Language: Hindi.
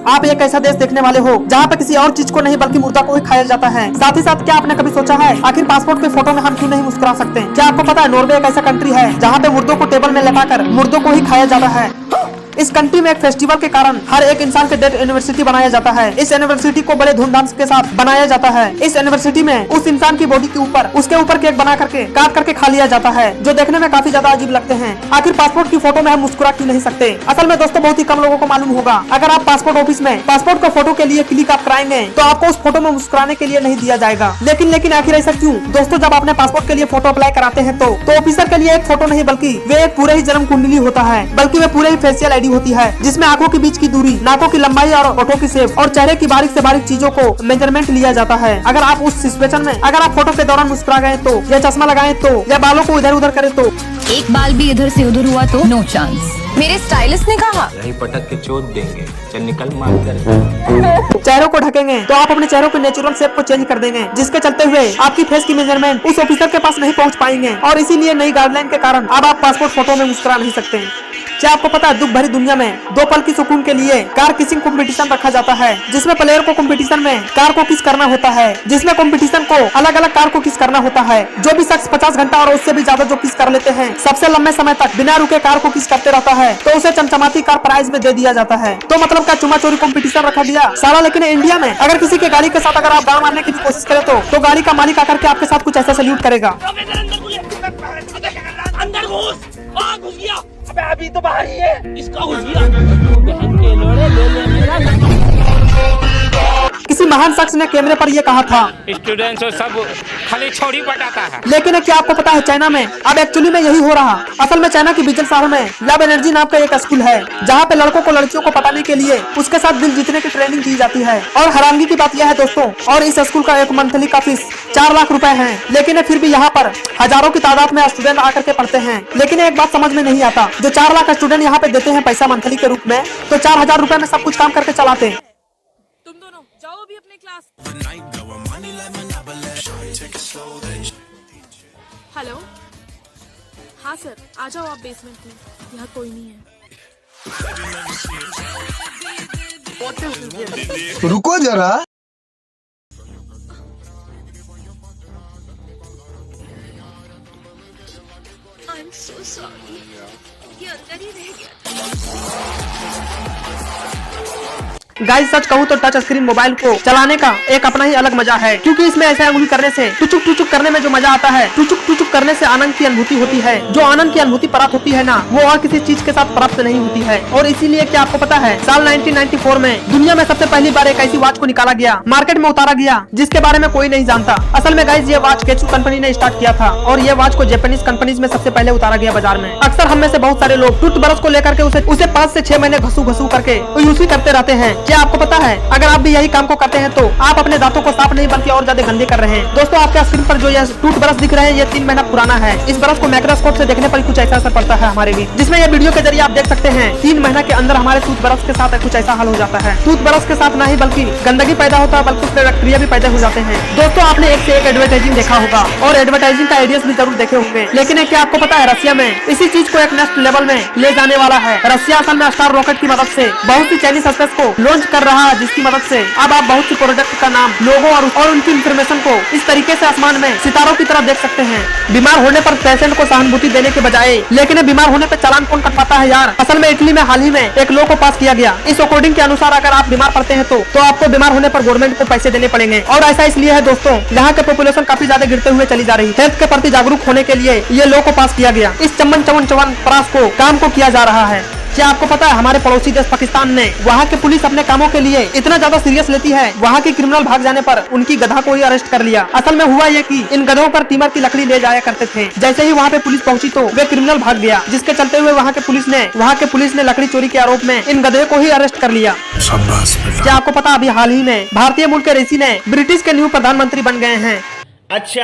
आप एक ऐसा देश देखने वाले हो जहाँ पे किसी और चीज को नहीं बल्कि मुर्दा को ही खाया जाता है। साथ ही साथ क्या आपने कभी सोचा है आखिर पासपोर्ट के फोटो में हम क्यों नहीं मुस्कुरा सकते? क्या आपको पता है नॉर्वे एक ऐसा कंट्री है जहाँ पे मुर्दों को टेबल में लेटाकर मुर्दों को ही खाया जाता है। इस कंट्री में एक फेस्टिवल के कारण हर एक इंसान के डेथ एनिवर्सरी बनाया जाता है। इस एनिवर्सरी को बड़े धूमधाम के साथ बनाया जाता है। इस एनिवर्सरी में उस इंसान की बॉडी के ऊपर उसके ऊपर केक बना करके काट करके खा लिया जाता है, जो देखने में काफी ज्यादा अजीब लगते हैं। आखिर पासपोर्ट की फोटो में हम मुस्कुरा क्यों नहीं सकते? असल में दोस्तों बहुत ही कम लोगों को मालूम होगा। अगर आप पासपोर्ट ऑफिस में पासपोर्ट का फोटो के लिए क्लिक आप कराएंगे तो आपको उस फोटो में मुस्कुराने के लिए नहीं दिया जाएगा। लेकिन आखिर ऐसा क्यों? दोस्तों जब आपने पासपोर्ट के लिए फोटो अप्लाई कराते हैं तो ऑफिसर के लिए एक फोटो नहीं बल्कि वे एक पूरे ही जन्म कुंडली होता है, बल्कि वे पूरे ही फेशियल आईडी होती है, जिसमें आंखों के बीच की दूरी, नाकों की लंबाई और होठों की शेप और चेहरे की बारीक से बारीक चीजों को मेजरमेंट लिया जाता है। अगर आप उस सिचुएशन में अगर आप फोटो के दौरान मुस्कुरा गए तो, या चश्मा लगाए तो, या बालों को इधर उधर करे तो, एक बाल भी इधर से उधर हुआ तो नो चांस। मेरे स्टाइलिस्ट ने कहा यही पटक के चोट देंगे, चल निकल मार कर। चेहरों को ढकेंगे तो आप अपने चेहरों के नेचुरल शेप को चेंज कर देंगे, जिसके चलते हुए आपकी फेस की मेजरमेंट उस ऑफिसर के पास नहीं पहुंच पाएंगे और इसीलिए नई गाइडलाइन के कारण अब आप पासपोर्ट फोटो में मुस्कुरा नहीं सकते। क्या आपको पता है दुख भरी दुनिया में 2 पल की सुकून के लिए कार किसिंग कंपटीशन रखा जाता है, जिसमें प्लेयर को कंपटीशन में कार को किस करना होता है, जिसमें कंपटीशन को अलग अलग कार को किस करना होता है। जो भी शख्स 50 घंटा और उससे भी ज्यादा जो किस कर लेते हैं, सबसे लंबे समय तक बिना रुके कार को किस करते रहता है, तो उसे चमचमाती कार प्राइज में दे दिया जाता है। तो मतलब क्या चुमा चोरी कंपटीशन रखा दिया सारा। लेकिन इंडिया में अगर किसी के गाड़ी के साथ अगर आप गाड़ मारने की भी कोशिश करें तो गाड़ी का मालिक आकर के आपके साथ कुछ ऐसा सैल्यूट करेगा। अंदर घुस गया। अबे अभी तो बाहर ही है, इसका घुस गया। बहन के लोड़े ले ले मेरा। किसी महान शख्स ने कैमरे पर यह कहा था, स्टूडेंट्स सब खाली छोड़ी पटाता है। लेकिन क्या आपको पता है चाइना में अब एक्चुअली में यही हो रहा। असल में चाइना की बीजिंग शहर में लव एनर्जी नाम का एक स्कूल है, जहाँ पे लड़कों को लड़कियों को पटाने के लिए उसके साथ दिल जीतने की ट्रेनिंग की जाती है। और हैरानगी की बात यह है दोस्तों, और इस स्कूल का एक मंथली का फीस 4 लाख रुपए है। लेकिन फिर भी यहाँ पर हजारों की तादाद में स्टूडेंट आकर के पढ़ते हैं। लेकिन एक बात समझ में नहीं आता, जो 4 लाख स्टूडेंट यहाँ पे देते हैं पैसा मंथली के रूप में, तो 4000 रुपए में सब कुछ काम करके चलाते हैं। तुम दोनों जाओ अभी अपने क्लास। हेलो, हाँ सर, आ जाओ आप बेसमेंट में, यहाँ कोई नहीं है। रुको जरा। I'm so sorry. ये अंदर ही रह गया। गाइस सच कहूँ तो टच स्क्रीन मोबाइल को चलाने का एक अपना ही अलग मजा है, क्योंकि इसमें ऐसे अंगुली करने से टुचुक करने में जो मजा आता है, टुचुक करने से आनंद की अनुभूति होती है। जो आनंद की अनुभूति प्राप्त होती है ना, वो और किसी चीज के साथ प्राप्त नहीं होती है। और इसीलिए क्या आपको पता है साल 1994 में दुनिया में सबसे पहली बार एक ऐसी वॉच को निकाला गया, मार्केट में उतारा गया, जिसके बारे में कोई नहीं जानता। असल में गाइस ये वॉच केचू कंपनी ने स्टार्ट किया था और ये वॉच को जापानीज कंपनीज में सबसे पहले उतारा गया बाजार में। अक्सर हम में से बहुत सारे लोग टूथब्रश को लेकर के उसे 5 से 6 महीने घसू करके यूज ही करते रहते हैं। क्या आपको पता है अगर आप भी यही काम को करते हैं तो आप अपने दांतों को साफ नहीं बल्कि और ज्यादा गंदे कर रहे हैं। दोस्तों आपके स्क्रीन पर जो ये टूथब्रश दिख रहे हैं, ये 3 महीना पुराना है। इस ब्रश को माइक्रोस्कोप से देखने पर कुछ ऐसा असर पड़ता है हमारे बीच, जिसमें ये वीडियो के जरिए आप देख सकते हैं 3 महीना के अंदर हमारे टूथब्रश के साथ कुछ ऐसा हाल हो जाता है। टूथब्रश के साथ न ही बल्कि गंदगी पैदा होता है बल्कि उसमें बैक्टीरिया भी पैदा हो जाते हैं। दोस्तों आपने एक से एक एडवर्टाइजिंग देखा होगा और एडवर्टाइजिंग का आइडियाज भी जरूर देखे होंगे। लेकिन क्या आपको पता है रसिया में इसी चीज को एक नेक्स्ट लेवल में ले जाने वाला है। रसिया असल में स्टार रॉकेट की मदद से बहुत सी चाइनीज स्पेस को लॉन्च कर रहा है, जिसकी मदद से अब आप बहुत सी प्रोडक्ट का नाम, लोगो और उनकी इंफॉर्मेशन को इस तरीके से आसमान में सितारों की तरह देख सकते हैं। बीमार होने पर पेशेंट को सहानुभूति देने के बजाय, लेकिन बीमार होने पर चालान कौन कटवाता है यार? असल में इटली में हाल ही में एक लॉ को पास किया गया। इस अकॉर्डिंग के अनुसार अगर आप बीमार पड़ते हैं तो आपको बीमार होने पर गवर्नमेंट को पैसे देने पड़ेंगे। और ऐसा इसलिए है दोस्तों, यहाँ के पॉपुलेशन काफी ज्यादा गिरते हुए चली जा रही है। हेल्थ के प्रति जागरूक होने के लिए ये लॉ को पास किया गया। इस चमन प्रयास को काम को किया जा रहा है। क्या आपको पता है हमारे पड़ोसी देश पाकिस्तान ने वहाँ के पुलिस अपने कामों के लिए इतना ज्यादा सीरियस लेती है, वहाँ की क्रिमिनल भाग जाने पर उनकी गधा को ही अरेस्ट कर लिया। असल में हुआ ये कि इन गधों पर तीमर की लकड़ी ले जाया करते थे। जैसे ही वहाँ पे पुलिस पहुंची तो वे क्रिमिनल भाग गया, जिसके चलते हुए वहाँ के पुलिस ने लकड़ी चोरी के आरोप में इन गधे को ही अरेस्ट कर लिया। क्या आपको पता अभी हाल ही में भारतीय मूल के ऋषि ने ब्रिटिश के न्यू प्रधानमंत्री बन गए हैं। अच्छा।